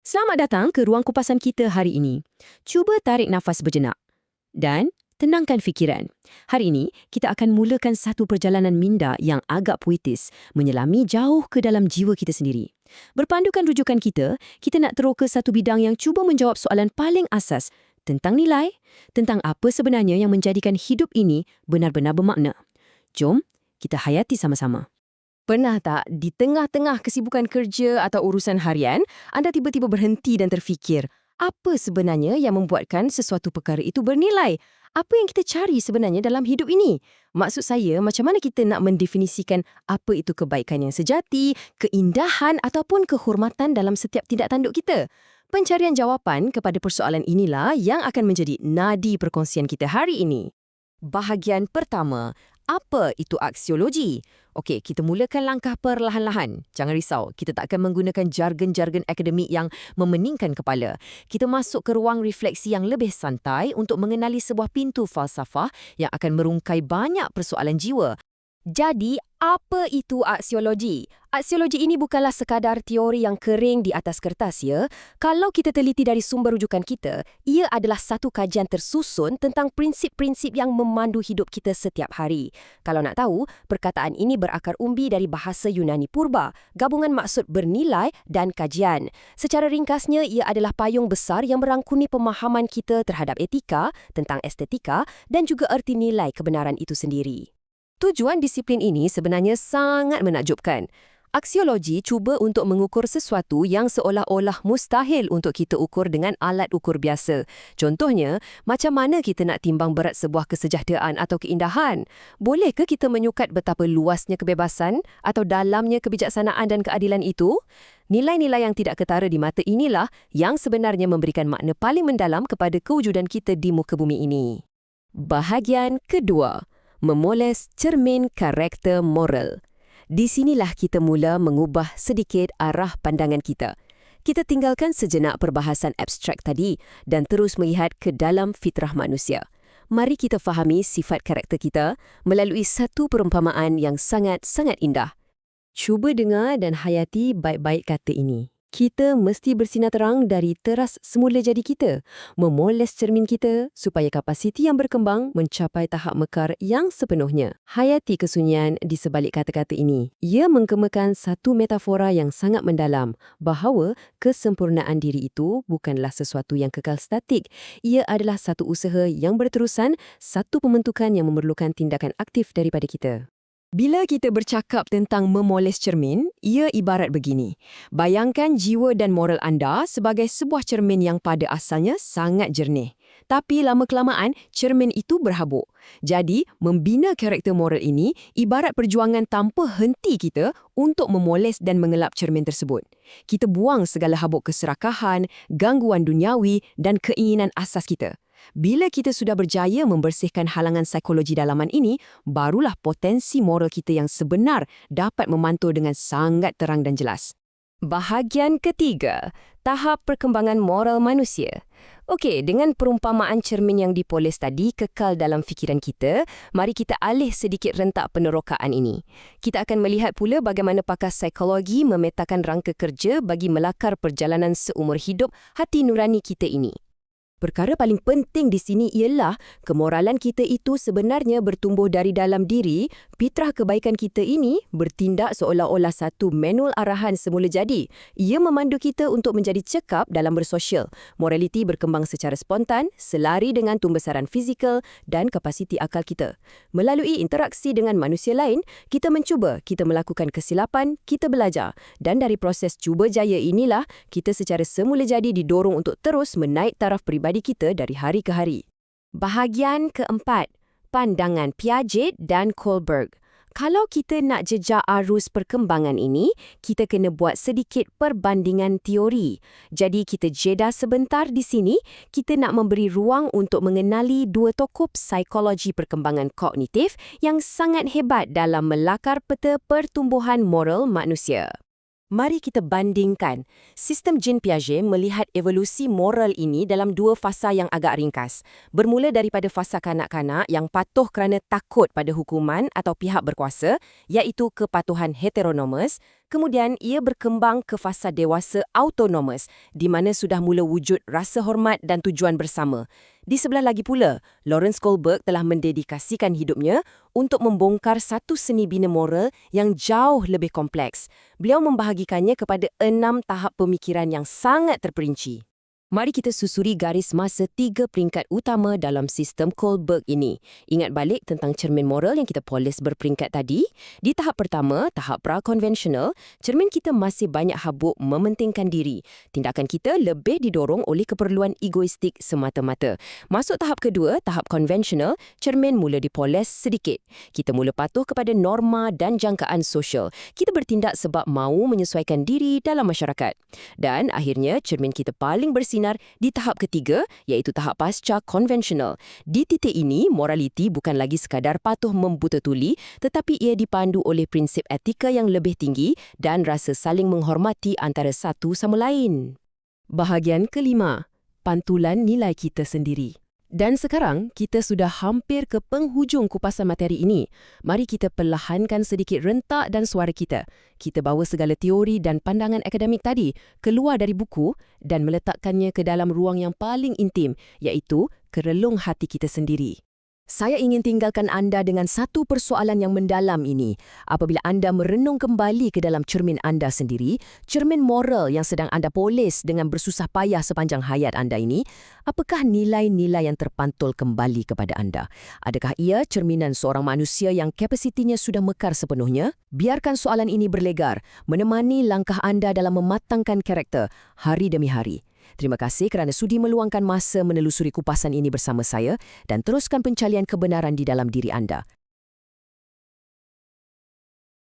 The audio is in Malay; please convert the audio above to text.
Selamat datang ke ruang kupasan kita hari ini. Cuba tarik nafas berjenak dan tenangkan fikiran. Hari ini, kita akan mulakan satu perjalanan minda yang agak puitis, menyelami jauh ke dalam jiwa kita sendiri. Berpandukan rujukan kita, kita nak teroka satu bidang yang cuba menjawab soalan paling asas tentang nilai, tentang apa sebenarnya yang menjadikan hidup ini benar-benar bermakna. Jom, kita hayati sama-sama. Pernah tak di tengah-tengah kesibukan kerja atau urusan harian, anda tiba-tiba berhenti dan terfikir, apa sebenarnya yang membuatkan sesuatu perkara itu bernilai? Apa yang kita cari sebenarnya dalam hidup ini? Maksud saya, macam mana kita nak mendefinisikan apa itu kebaikan yang sejati, keindahan ataupun kehormatan dalam setiap tindak tanduk kita? Pencarian jawapan kepada persoalan inilah yang akan menjadi nadi perkongsian kita hari ini. Bahagian pertama, apa itu aksiologi? Okey, kita mulakan langkah perlahan-lahan. Jangan risau, kita tak akan menggunakan jargon-jargon akademik yang memeningkan kepala. Kita masuk ke ruang refleksi yang lebih santai untuk mengenali sebuah pintu falsafah yang akan merungkai banyak persoalan jiwa. Jadi, apa itu aksiologi? Aksiologi ini bukanlah sekadar teori yang kering di atas kertas, ya. Kalau kita teliti dari sumber rujukan kita, ia adalah satu kajian tersusun tentang prinsip-prinsip yang memandu hidup kita setiap hari. Kalau nak tahu, perkataan ini berakar umbi dari bahasa Yunani Purba, gabungan maksud bernilai dan kajian. Secara ringkasnya, ia adalah payung besar yang merangkumi pemahaman kita terhadap etika, tentang estetika dan juga erti nilai kebenaran itu sendiri. Tujuan disiplin ini sebenarnya sangat menakjubkan. Aksiologi cuba untuk mengukur sesuatu yang seolah-olah mustahil untuk kita ukur dengan alat ukur biasa. Contohnya, macam mana kita nak timbang berat sebuah kesejahteraan atau keindahan? Bolehkah kita menyukat betapa luasnya kebebasan atau dalamnya kebijaksanaan dan keadilan itu? Nilai-nilai yang tidak ketara di mata inilah yang sebenarnya memberikan makna paling mendalam kepada kewujudan kita di muka bumi ini. Bahagian kedua, memoles cermin karakter moral. Di sinilah kita mula mengubah sedikit arah pandangan kita. Kita tinggalkan sejenak perbahasan abstrak tadi dan terus melihat ke dalam fitrah manusia. Mari kita fahami sifat karakter kita melalui satu perumpamaan yang sangat-sangat indah. Cuba dengar dan hayati baik-baik kata ini. Kita mesti bersinar terang dari teras semula jadi kita, memoles cermin kita supaya kapasiti yang berkembang mencapai tahap mekar yang sepenuhnya. Hayati kesunyian di sebalik kata-kata ini. Ia mengkemukakan satu metafora yang sangat mendalam, bahawa kesempurnaan diri itu bukanlah sesuatu yang kekal statik. Ia adalah satu usaha yang berterusan, satu pembentukan yang memerlukan tindakan aktif daripada kita. Bila kita bercakap tentang memoles cermin, ia ibarat begini. Bayangkan jiwa dan moral anda sebagai sebuah cermin yang pada asalnya sangat jernih. Tapi lama-kelamaan, cermin itu berhabuk. Jadi, membina karakter moral ini ibarat perjuangan tanpa henti kita untuk memoles dan mengelap cermin tersebut. Kita buang segala habuk keserakahan, gangguan duniawi dan keinginan asas kita. Bila kita sudah berjaya membersihkan halangan psikologi dalaman ini, barulah potensi moral kita yang sebenar dapat memantul dengan sangat terang dan jelas. Bahagian ketiga, tahap perkembangan moral manusia. Okey, dengan perumpamaan cermin yang dipoles tadi kekal dalam fikiran kita, mari kita alih sedikit rentak penerokaan ini. Kita akan melihat pula bagaimana pakar psikologi memetakan rangka kerja bagi melakar perjalanan seumur hidup hati nurani kita ini. Perkara paling penting di sini ialah kemoralan kita itu sebenarnya bertumbuh dari dalam diri. Fitrah kebaikan kita ini bertindak seolah-olah satu manual arahan semula jadi. Ia memandu kita untuk menjadi cekap dalam bersosial. Moraliti berkembang secara spontan, selari dengan tumbesaran fizikal dan kapasiti akal kita. Melalui interaksi dengan manusia lain, kita mencuba, kita melakukan kesilapan, kita belajar. Dan dari proses cuba jaya inilah, kita secara semula jadi didorong untuk terus menaik taraf peribadi kita dari hari ke hari. Bahagian keempat, pandangan Piaget dan Kohlberg. Kalau kita nak jejak arus perkembangan ini, kita kena buat sedikit perbandingan teori. Jadi kita jeda sebentar di sini, kita nak memberi ruang untuk mengenali dua tokoh psikologi perkembangan kognitif yang sangat hebat dalam melakar peta pertumbuhan moral manusia. Mari kita bandingkan. Sistem Jean Piaget melihat evolusi moral ini dalam dua fasa yang agak ringkas. Bermula daripada fasa kanak-kanak yang patuh kerana takut pada hukuman atau pihak berkuasa, iaitu kepatuhan heteronomus, Kemudian, ia berkembang ke fasa dewasa autonomous di mana sudah mula wujud rasa hormat dan tujuan bersama. Di sebelah lagi pula, Lawrence Kohlberg telah mendedikasikan hidupnya untuk membongkar satu seni bina moral yang jauh lebih kompleks. Beliau membahagikannya kepada 6 tahap pemikiran yang sangat terperinci. Mari kita susuri garis masa 3 peringkat utama dalam sistem Kohlberg ini. Ingat balik tentang cermin moral yang kita polis berperingkat tadi. Di tahap pertama, tahap pra-konvensional, cermin kita masih banyak habuk mementingkan diri. Tindakan kita lebih didorong oleh keperluan egoistik semata-mata. Masuk tahap kedua, tahap konvensional, cermin mula dipoles sedikit. Kita mula patuh kepada norma dan jangkaan sosial. Kita bertindak sebab mahu menyesuaikan diri dalam masyarakat. Dan akhirnya, cermin kita paling bersinar di tahap ketiga, iaitu tahap pasca konvensional. Di titik ini, moraliti bukan lagi sekadar patuh membuta tuli, tetapi ia dipandu oleh prinsip etika yang lebih tinggi dan rasa saling menghormati antara satu sama lain. Bahagian kelima, pantulan nilai kita sendiri. Dan sekarang, kita sudah hampir ke penghujung kupasan materi ini. Mari kita perlahankan sedikit rentak dan suara kita. Kita bawa segala teori dan pandangan akademik tadi keluar dari buku dan meletakkannya ke dalam ruang yang paling intim, iaitu kerelung hati kita sendiri. Saya ingin tinggalkan anda dengan satu persoalan yang mendalam ini. Apabila anda merenung kembali ke dalam cermin anda sendiri, cermin moral yang sedang anda polis dengan bersusah payah sepanjang hayat anda ini, apakah nilai-nilai yang terpantul kembali kepada anda? Adakah ia cerminan seorang manusia yang kapasitinya sudah mekar sepenuhnya? Biarkan soalan ini berlegar, menemani langkah anda dalam mematangkan karakter hari demi hari. Terima kasih kerana sudi meluangkan masa menelusuri kupasan ini bersama saya dan teruskan pencarian kebenaran di dalam diri anda.